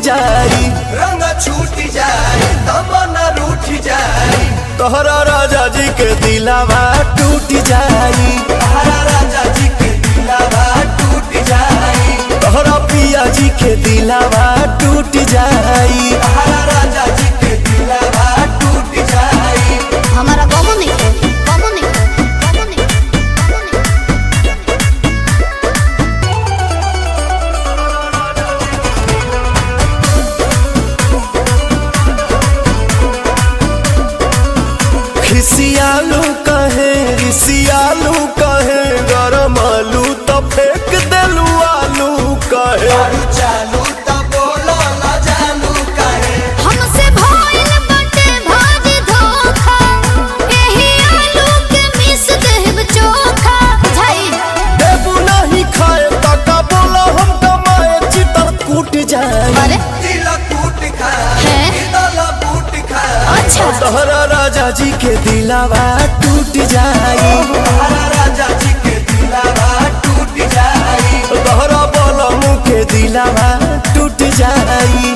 जाई, रंग छूट जाई, तमन्ना रूठ जाई, तोहरा राजा जी के दिलावा टूट जाई, तोहरा राजा जी के दिलावा टूट जाई, तोहरा पिया जी के दिलावा टूट जाई, तोहरा राजा जी के दिलावा टूट जाई। हमारा कमो नहीं है, कमो नहीं है, कमो नहीं है, कमो नहीं है। खिसियालू कहे रिसियालू कहे, गरम आलू तो फेंक देलू आलू कहे, चालू चालू तब बोलो ना जानू कहे, हमसे भइल बाटे भाजी धोखा, एही आलू के मिस देब चोखा बुझाई। देबू नहीं खाए तका बोला हम कमाए, चितर कूट जाए, अरे दिल कूट खाए, है? दिल बूट खाए, अच्छा तोहरा राजा जी के दिलावा टूट जाई, तोहरा राजा जी के दिलावा टूट जाई, तोहरा बोलमू के दिलावा टूट जाई।